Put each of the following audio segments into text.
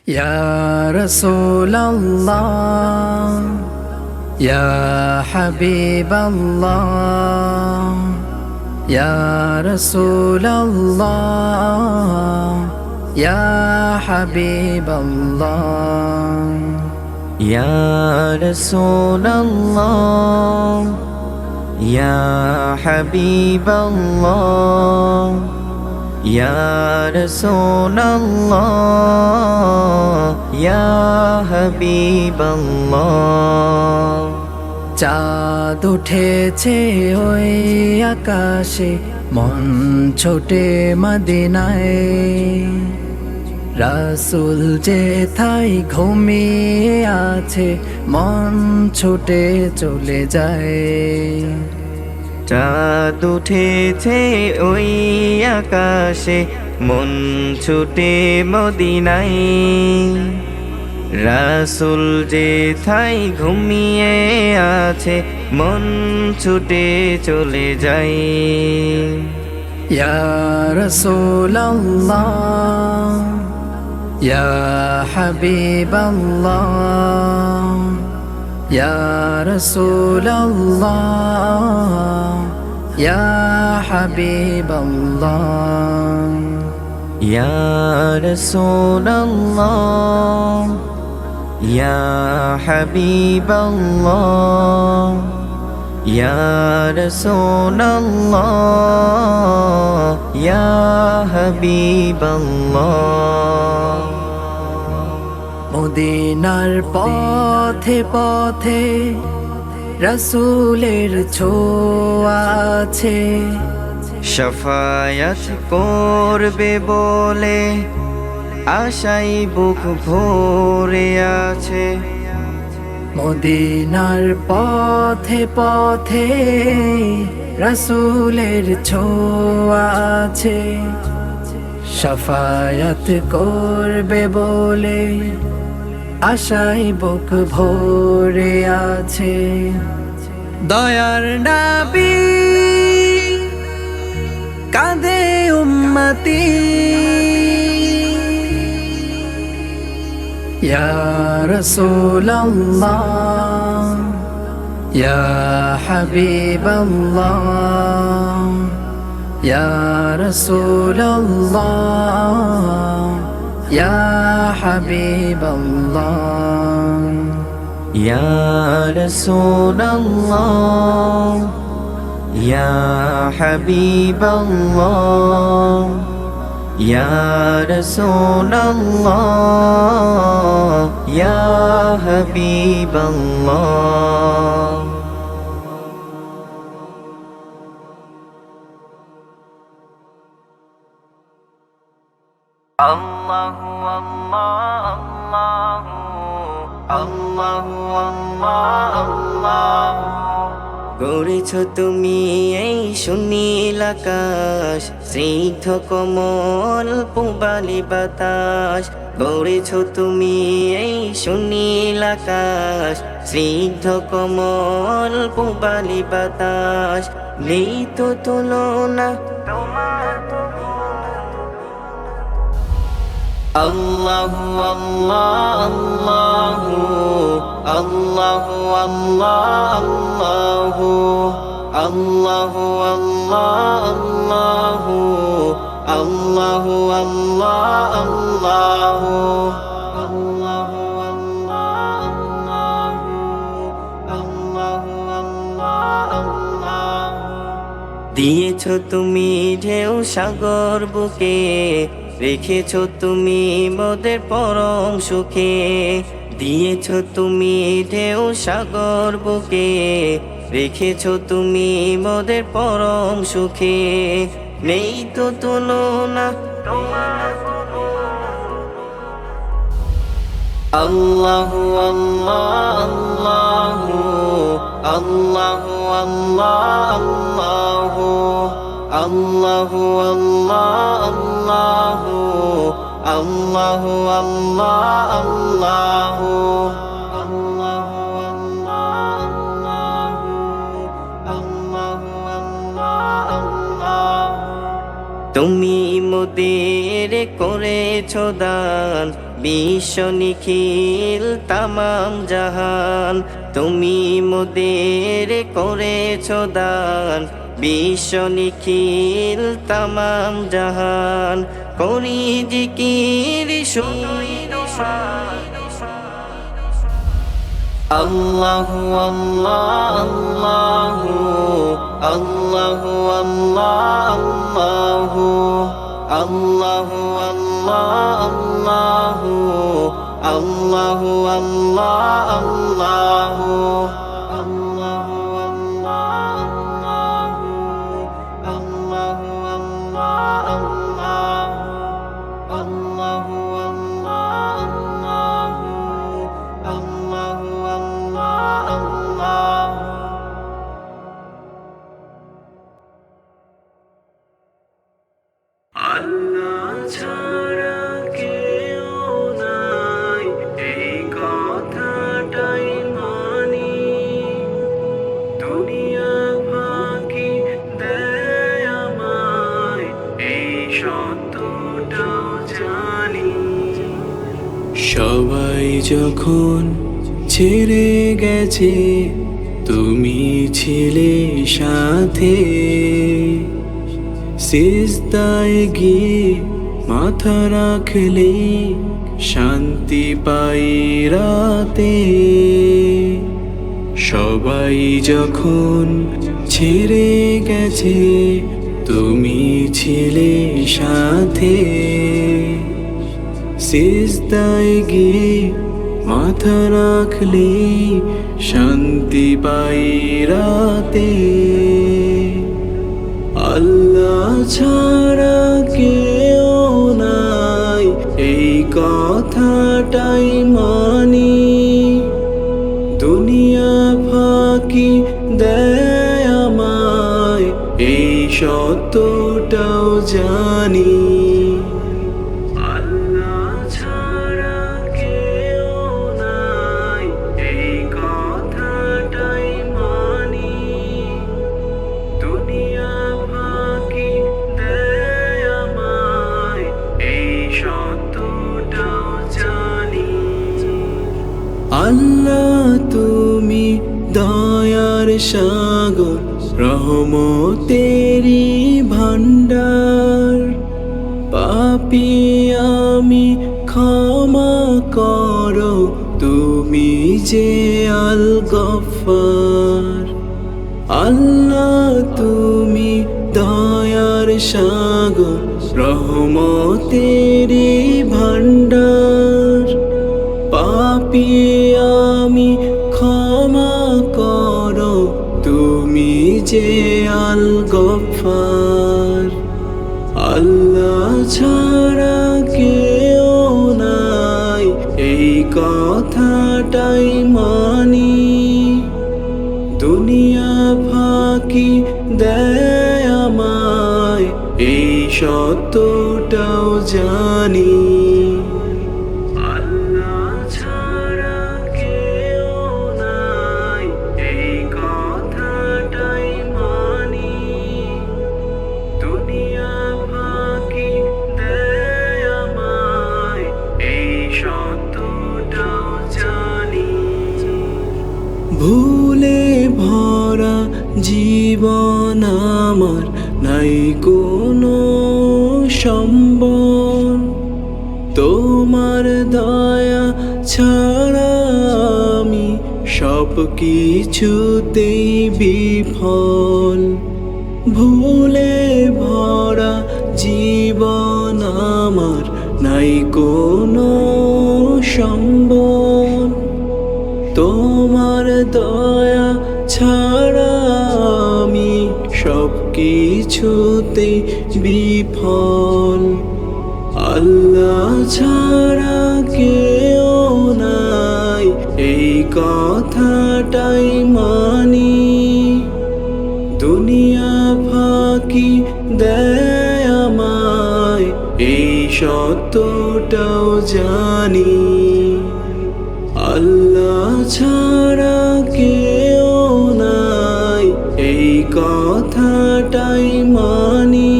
Ya Rasulallah, Ya Habiballah, Ya Rasulallah, Ya Habiballah. Ya Rasulallah, Ya Habiballah, Ya Rasulallah, Ya Habiballah. চাঁদ উঠেছে ওই আকাশে, মন ছোটে মদিনায়। রাসূল যেথায় ঘুমিয়ে আছে, মন ছুটে চলে যায়। চাঁদ উঠেছে ওই আকাশে, মন ছুটে মদিনায়। রাসূল যেথায় ঘুমিয়ে আছে, মন ছুটে চলে যায়। ইয়া রাসূলাল্লাহ, ইয়া হাবিবাল্লাহ, ইয়া রাসূলাল্লাহ, ইয়া হাবিবাল্লাহ। ইয়া রাসূলাল্লাহ, ইয়া হাবিবাল্লাহ, ইয়া রাসূলাল্লাহ, ইয়া হাবিবাল্লাহ। মদিনার পথে পথে রাসূলের ছোঁয়া আছে, শাফায়াত করবে বলে আশাই বুক ভরে আছে। মদিনার পথে পথে রাসূলের ছোঁয়া আছে, শাফায়াত করবে বলে আশায় বুক ভরে আছে। দয়ার নবী কাঁদে উম্মতি, ইয়া রাসূলাল্লাহ, ইয়া হাবিবাল্লাহ, ইয়া রাসূলাল্লাহ, ইয়া হাবিবাল্লাহ। ইয়া রাসূলাল্লাহ, ইয়া হাবিবাল্লাহ, ইয়া রাসূলাল্লাহ, ইয়া হাবিবাল্লাহ। আল্লাহু আল্লাহ আল্লাহু আল্লাহ আল্লাহ। গড়েছ তুমি এই সুনীল আকাশ, স্নিগ্ধ কোমল পূবালি বাতাস। গড়েছ তুমি এই সুনীল আকাশ, স্নিগ্ধ কোমল পূবালি বাতাস। নেই তো তুলনা তোমার। আল্লাহু আল্লাহ আল্লাহু আল্লাহু আল্লাহু আল্লাহু আল্লাহু আল্লাহু আল্লাহু আল্লাহু। দিয়েছ তুমি ঢেউ সাগর বুকে, রেখেছ তুমি মোদের পরম সুখে। দিয়েছ তুমি ঢেউ সাগর বুকে, রেখেছ তুমি মোদের পরম সুখে। নেই তো তুলনা তোমার। আল্লাহু আল্লাহ আল্লাহু আল্লাহু আল্লাহু আল্লাহু আল্লাহু আল্লাহু আল্লাহু। তুমি মোদের করেছ দান, বিশ্ব নিখিল তামাম জাহান, তুমি মোদের করেছো দান। বিশ্ব নিখিল তামাম জাহান, করি জিকির শুনোই তোমার। আল্লাহু আল্লাহ আল্লাহু আল্লাহু আল্লাহু আল্লাহু আল্লাহু আল্লাহু আল্লাহু আল্লাহ ছাড়া কেউ নাই, এই কথাটাই মানি। দুনিয়া ফাঁকি দেয় আমায়, এই সত্যটাও জানি। সবাই যখন ছেড়ে গেছে, তুমি ছিলে সাথে। সিজদায় গিয়ে মাথা রাখলে শান্তি পাই রাতে। সবাই যখন ছেড়ে গেছে, তুমি ছিলে সাথে। সিজদায় গিয়ে মাথা রাখলে শান্তি পাই রাতে। আল্লাহ ছাড়া কেউ নাই, এই কথাটাই মানি। দুনিয়া ফাঁকি দেয় আমায়, এই সত্যটাও জানি। আল্লাহ ছাড়া কেউ নাই, এই কথাটাই মানি। দুনিয়া ফাঁকি দেয় আমায়, এই সত্যটাও জানি। আল্লাহ তুমি দয়ার সাগর, রহমতেরি ভান্ডার। পাপী আমি ক্ষমা করো, তুমি যে আল গফফার। আল্লাহ তুমি দয়ার সাগর, রহমতেরি ভান্ডার। পাপী আমি ক্ষমা করো, তুমি যে আল গফফার। আল্লাহ ছাড়া কেউ নাই, এই কথাটাই মানি। দুনিয়া ফাঁকি দেয় আমায়, এই সত্যটাও জানি। আল্লাহ ছাড়া কেউ নাই, এই কথাটাই মানি। দুনিয়া ফাঁকি দেয় আমায়, এই সত্যটাও জানি। ভুলে ভরা জীবন আমার, নাই কোনো সম্বল। তোমার দয়া ছাড়া আমি সব কিছুতেই বিফল। ভুলে ভরা জীবন আমার, নাই কোনো সম্বল। তোমার দয়া ছাড়া আমি সব কিছুতে বিফল। আল্লাহ ছাড়া কেউ নাই, এই কথাটাই মানি। দুনিয়া ফাঁকি দেয় আমায়, এই সত্যটাও জানি। আল্লাহ ছাড়া কেউ নাই, এই কথাটাই মানি।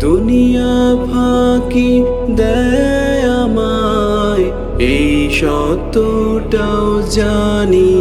দুনিয়া ফাঁকি দেয় আমায়, এই সত্যটাও জানি